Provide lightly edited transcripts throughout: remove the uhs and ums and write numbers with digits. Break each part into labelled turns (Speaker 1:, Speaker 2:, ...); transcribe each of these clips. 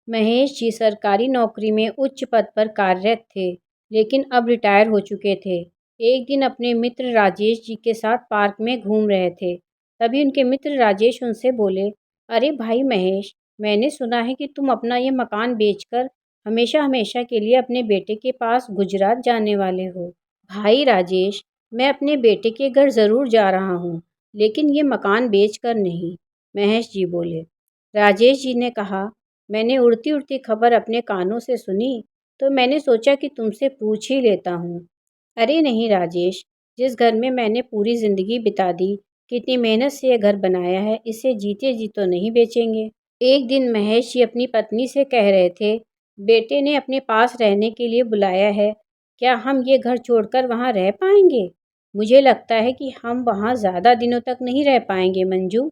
Speaker 1: महेश जी सरकारी नौकरी में उच्च पद पर कार्यरत थे, लेकिन अब रिटायर हो चुके थे। एक दिन अपने मित्र राजेश जी के साथ पार्क में घूम रहे थे। तभी उनके मित्र राजेश उनसे बोले, अरे भाई महेश, मैंने सुना है कि तुम अपना ये मकान बेचकर हमेशा हमेशा के लिए अपने बेटे के पास गुजरात जाने वाले हो। भाई राजेश, मैं अपने बेटे के घर ज़रूर जा रहा हूँ, लेकिन ये मकान बेचकर नहीं, महेश जी बोले। राजेश जी ने कहा, मैंने उड़ती उड़ती खबर अपने कानों से सुनी, तो मैंने सोचा कि तुमसे पूछ ही लेता हूँ। अरे नहीं राजेश, जिस घर में मैंने पूरी ज़िंदगी बिता दी, कितनी मेहनत से ये घर बनाया है, इसे जीते जी तो नहीं बेचेंगे। एक दिन महेश जी अपनी पत्नी से कह रहे थे, बेटे ने अपने पास रहने के लिए बुलाया है, क्या हम ये घर छोड़कर वहाँ रह पाएंगे? मुझे लगता है कि हम वहाँ ज़्यादा दिनों तक नहीं रह पाएंगे मंजू।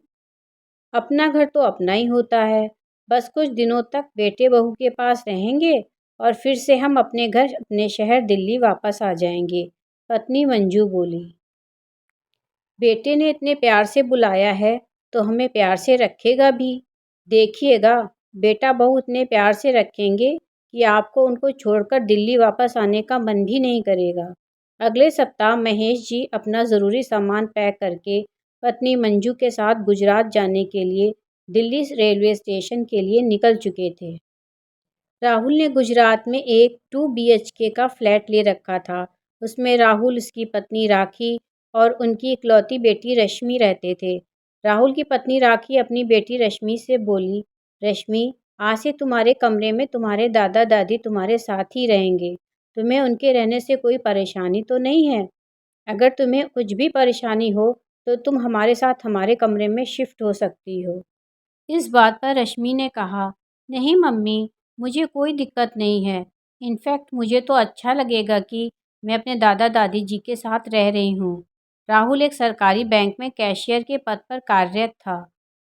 Speaker 1: अपना घर तो अपना ही होता है, बस कुछ दिनों तक बेटे बहू के पास रहेंगे और फिर से हम अपने घर अपने शहर दिल्ली वापस आ जाएंगे, पत्नी मंजू बोली। बेटे ने इतने प्यार से बुलाया है तो हमें प्यार से रखेगा भी। देखिएगा, बेटा बहू इतने प्यार से रखेंगे कि आपको उनको छोड़कर दिल्ली वापस आने का मन भी नहीं करेगा। अगले सप्ताह महेश जी अपना ज़रूरी सामान पैक करके पत्नी मंजू के साथ गुजरात जाने के लिए दिल्ली रेलवे स्टेशन के लिए निकल चुके थे। राहुल ने गुजरात में एक 2 बीएचके का फ्लैट ले रखा था। उसमें राहुल, उसकी पत्नी राखी और उनकी इकलौती बेटी रश्मि रहते थे। राहुल की पत्नी राखी अपनी बेटी रश्मि से बोली, रश्मि, आज से तुम्हारे कमरे में तुम्हारे दादा दादी तुम्हारे साथ ही रहेंगे। तुम्हें उनके रहने से कोई परेशानी तो नहीं है? अगर तुम्हें कुछ भी परेशानी हो तो तुम हमारे साथ हमारे कमरे में शिफ्ट हो सकती हो। इस बात पर रश्मि ने कहा, नहीं मम्मी, मुझे कोई दिक्कत नहीं है। इनफैक्ट मुझे तो अच्छा लगेगा कि मैं अपने दादा दादी जी के साथ रह रही हूँ। राहुल एक सरकारी बैंक में कैशियर के पद पर कार्यरत था।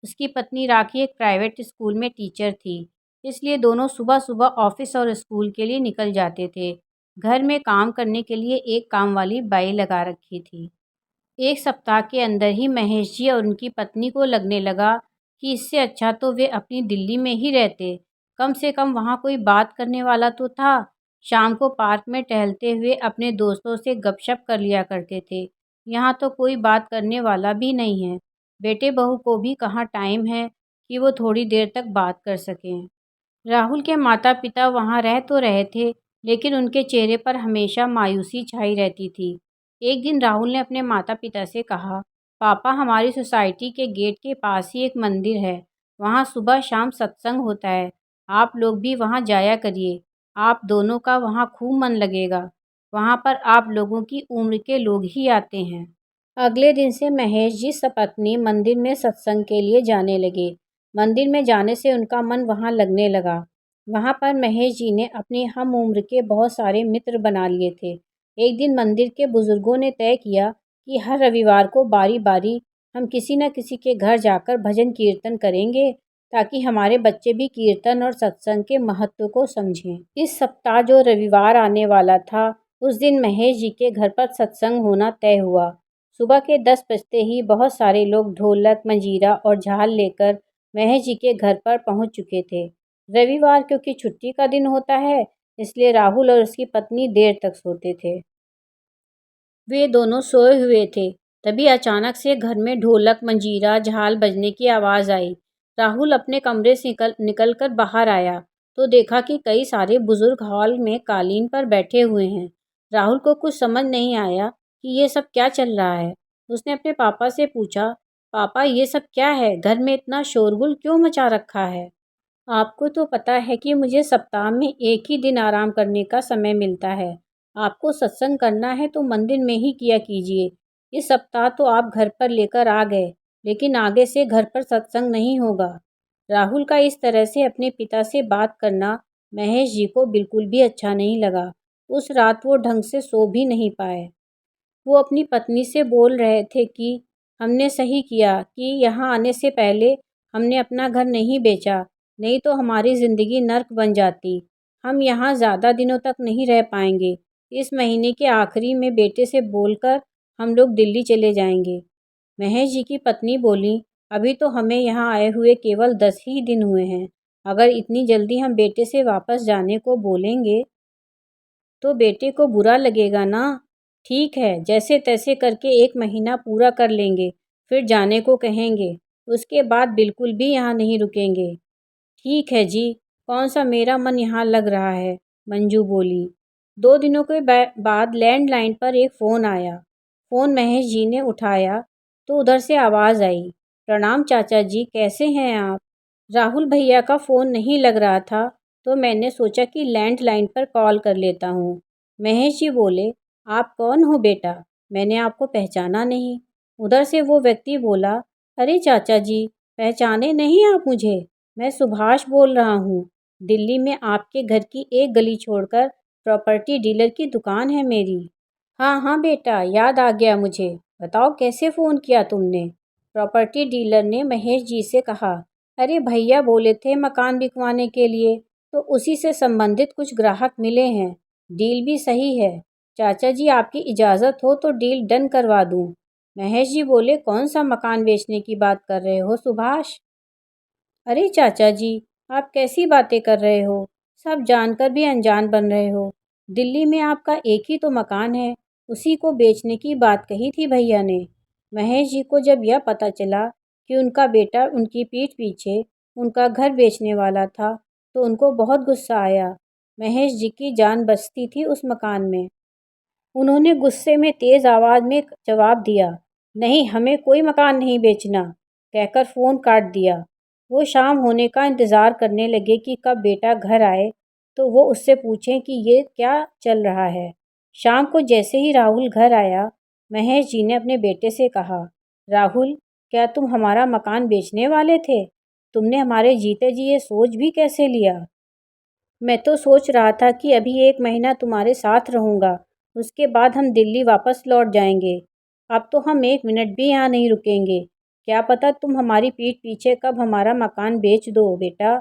Speaker 1: उसकी पत्नी राखी एक प्राइवेट स्कूल में टीचर थी, इसलिए दोनों सुबह सुबह ऑफिस और स्कूल के लिए निकल जाते थे। घर में काम करने के लिए एक काम वाली बाई लगा रखी थी। एक सप्ताह के अंदर ही महेश जी और उनकी पत्नी को लगने लगा कि इससे अच्छा तो वे अपनी दिल्ली में ही रहते। कम से कम वहाँ कोई बात करने वाला तो था। शाम को पार्क में टहलते हुए अपने दोस्तों से गपशप कर लिया करते थे। यहाँ तो कोई बात करने वाला भी नहीं है। बेटे बहू को भी कहाँ टाइम है कि वो थोड़ी देर तक बात कर सकें। राहुल के माता पिता वहाँ रह तो रहे थे, लेकिन उनके चेहरे पर हमेशा मायूसी छाई रहती थी। एक दिन राहुल ने अपने माता पिता से कहा, पापा, हमारी सोसाइटी के गेट के पास ही एक मंदिर है। वहाँ सुबह शाम सत्संग होता है। आप लोग भी वहाँ जाया करिए। आप दोनों का वहाँ खूब मन लगेगा। वहाँ पर आप लोगों की उम्र के लोग ही आते हैं। अगले दिन से महेश जी सपत्नी मंदिर में सत्संग के लिए जाने लगे। मंदिर में जाने से उनका मन वहाँ लगने लगा। वहाँ पर महेश जी ने अपनी हम उम्र के बहुत सारे मित्र बना लिए थे। एक दिन मंदिर के बुजुर्गों ने तय किया कि हर रविवार को बारी बारी हम किसी न किसी के घर जाकर भजन कीर्तन करेंगे, ताकि हमारे बच्चे भी कीर्तन और सत्संग के महत्व को समझें। इस सप्ताह जो रविवार आने वाला था, उस दिन महेश जी के घर पर सत्संग होना तय हुआ। सुबह के 10 बजते ही बहुत सारे लोग ढोलक, मंजीरा और झाल लेकर महेश जी के घर पर पहुंच चुके थे। रविवार क्योंकि छुट्टी का दिन होता है, इसलिए राहुल और उसकी पत्नी देर तक सोते थे। वे दोनों सोए हुए थे। तभी अचानक से घर में ढोलक, मंजीरा, झाल बजने की आवाज़ आई। राहुल अपने कमरे से निकल कर बाहर आया तो देखा कि कई सारे बुजुर्ग हॉल में कालीन पर बैठे हुए हैं। राहुल को कुछ समझ नहीं आया कि ये सब क्या चल रहा है। उसने अपने पापा से पूछा, पापा, ये सब क्या है? घर में इतना शोरगुल क्यों मचा रखा है? आपको तो पता है कि मुझे सप्ताह में एक ही दिन आराम करने का समय मिलता है। आपको सत्संग करना है तो मंदिर में ही किया कीजिए। इस सप्ताह तो आप घर पर लेकर आ गए, लेकिन आगे से घर पर सत्संग नहीं होगा। राहुल का इस तरह से अपने पिता से बात करना महेश जी को बिल्कुल भी अच्छा नहीं लगा। उस रात वो ढंग से सो भी नहीं पाए। वो अपनी पत्नी से बोल रहे थे कि हमने सही किया कि यहाँ आने से पहले हमने अपना घर नहीं बेचा, नहीं तो हमारी ज़िंदगी नर्क बन जाती। हम यहाँ ज़्यादा दिनों तक नहीं रह पाएंगे। इस महीने के आखिरी में बेटे से बोलकर हम लोग दिल्ली चले जाएंगे। महेश जी की पत्नी बोली, अभी तो हमें यहाँ आए हुए केवल 10 ही दिन हुए हैं। अगर इतनी जल्दी हम बेटे से वापस जाने को बोलेंगे तो बेटे को बुरा लगेगा ना। ठीक है, जैसे तैसे करके 1 महीना पूरा कर लेंगे, फिर जाने को कहेंगे। उसके बाद बिल्कुल भी यहाँ नहीं रुकेंगे। ठीक है जी, कौन सा मेरा मन यहाँ लग रहा है, मंजू बोली। 2 दिनों के बाद लैंडलाइन पर एक फ़ोन आया। फ़ोन महेश जी ने उठाया तो उधर से आवाज़ आई, प्रणाम चाचा जी, कैसे हैं आप? राहुल भैया का फ़ोन नहीं लग रहा था तो मैंने सोचा कि लैंडलाइन पर कॉल कर लेता हूँ। महेश जी बोले, आप कौन हो बेटा? मैंने आपको पहचाना नहीं। उधर से वो व्यक्ति बोला, अरे चाचा जी, पहचाने नहीं आप मुझे? मैं सुभाष बोल रहा हूँ। दिल्ली में आपके घर की एक गली छोड़कर प्रॉपर्टी डीलर की दुकान है मेरी। हाँ हाँ बेटा, याद आ गया मुझे। बताओ कैसे फ़ोन किया तुमने? प्रॉपर्टी डीलर ने महेश जी से कहा, अरे भैया बोले थे मकान बिकवाने के लिए, तो उसी से संबंधित कुछ ग्राहक मिले हैं। डील भी सही है। चाचा जी आपकी इजाज़त हो तो डील डन करवा दूँ। महेश जी बोले, कौन सा मकान बेचने की बात कर रहे हो सुभाष? अरे चाचा जी, आप कैसी बातें कर रहे हो? सब जानकर भी अनजान बन रहे हो। दिल्ली में आपका एक ही तो मकान है, उसी को बेचने की बात कही थी भैया ने। महेश जी को जब यह पता चला कि उनका बेटा उनकी पीठ पीछे उनका घर बेचने वाला था, तो उनको बहुत गुस्सा आया। महेश जी की जान बसती थी उस मकान में। उन्होंने गुस्से में तेज़ आवाज़ में जवाब दिया, नहीं, हमें कोई मकान नहीं बेचना, कहकर फ़ोन काट दिया। वो शाम होने का इंतज़ार करने लगे कि कब बेटा घर आए तो वो उससे पूछें कि ये क्या चल रहा है। शाम को जैसे ही राहुल घर आया, महेश जी ने अपने बेटे से कहा, राहुल, क्या तुम हमारा मकान बेचने वाले थे? तुमने हमारे जीते जी ये सोच भी कैसे लिया? मैं तो सोच रहा था कि अभी 1 महीना तुम्हारे साथ रहूँगा, उसके बाद हम दिल्ली वापस लौट जाएंगे। अब तो हम 1 मिनट भी यहाँ नहीं रुकेंगे। क्या पता तुम हमारी पीठ पीछे कब हमारा मकान बेच दो बेटा।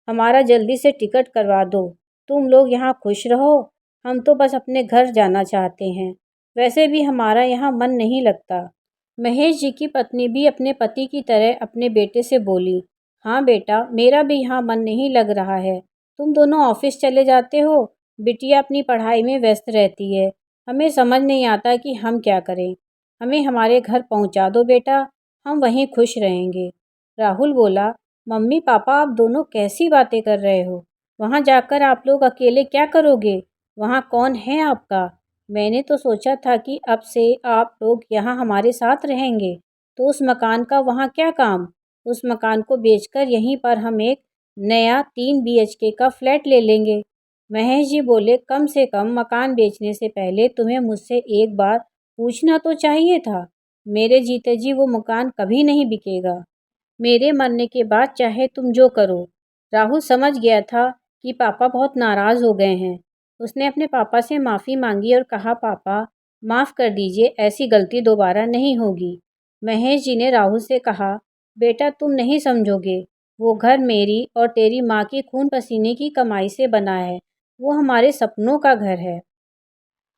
Speaker 1: हमारा जल्दी से टिकट करवा दो। तुम लोग यहाँ खुश रहो, हम तो बस अपने घर जाना चाहते हैं। वैसे भी हमारा यहाँ मन नहीं लगता। महेश जी की पत्नी भी अपने पति की तरह अपने बेटे से बोली, हाँ बेटा, मेरा भी यहाँ मन नहीं लग रहा है। तुम दोनों ऑफिस चले जाते हो, बिटिया अपनी पढ़ाई में व्यस्त रहती है। हमें समझ नहीं आता कि हम क्या करें। हमें हमारे घर पहुँचा दो बेटा, हम वहीं खुश रहेंगे। राहुल बोला, मम्मी पापा आप दोनों कैसी बातें कर रहे हो? वहाँ जाकर आप लोग अकेले क्या करोगे? वहाँ कौन है आपका? मैंने तो सोचा था कि अब से आप लोग यहाँ हमारे साथ रहेंगे, तो उस मकान का वहाँ क्या काम? उस मकान को बेचकर यहीं पर हम एक नया 3 बीएचके का फ्लैट ले लेंगे। महेश जी बोले, कम से कम मकान बेचने से पहले तुम्हें मुझसे एक बार पूछना तो चाहिए था। मेरे जीते जी वो मकान कभी नहीं बिकेगा। मेरे मरने के बाद चाहे तुम जो करो। राहुल समझ गया था कि पापा बहुत नाराज़ हो गए हैं। उसने अपने पापा से माफ़ी मांगी और कहा, पापा माफ़ कर दीजिए, ऐसी गलती दोबारा नहीं होगी। महेश जी ने राहुल से कहा, बेटा तुम नहीं समझोगे, वो घर मेरी और तेरी माँ की खून पसीने की कमाई से बना है। वो हमारे सपनों का घर है।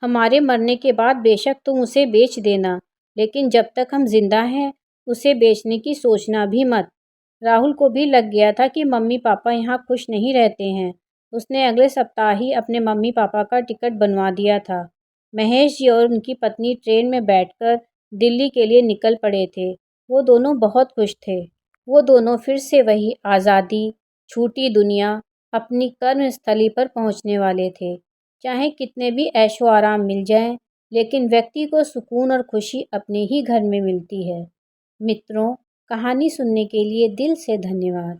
Speaker 1: हमारे मरने के बाद बेशक तुम उसे बेच देना, लेकिन जब तक हम जिंदा हैं उसे बेचने की सोचना भी मत। राहुल को भी लग गया था कि मम्मी पापा यहाँ खुश नहीं रहते हैं। उसने अगले सप्ताह ही अपने मम्मी पापा का टिकट बनवा दिया था। महेश जी और उनकी पत्नी ट्रेन में बैठकर दिल्ली के लिए निकल पड़े थे। वो दोनों बहुत खुश थे। वो दोनों फिर से वही आज़ादी, छूटी दुनिया, अपनी कर्मस्थली पर पहुँचने वाले थे। चाहे कितने भी ऐशो आराम मिल जाएं, लेकिन व्यक्ति को सुकून और खुशी अपने ही घर में मिलती है। मित्रों, कहानी सुनने के लिए दिल से धन्यवाद।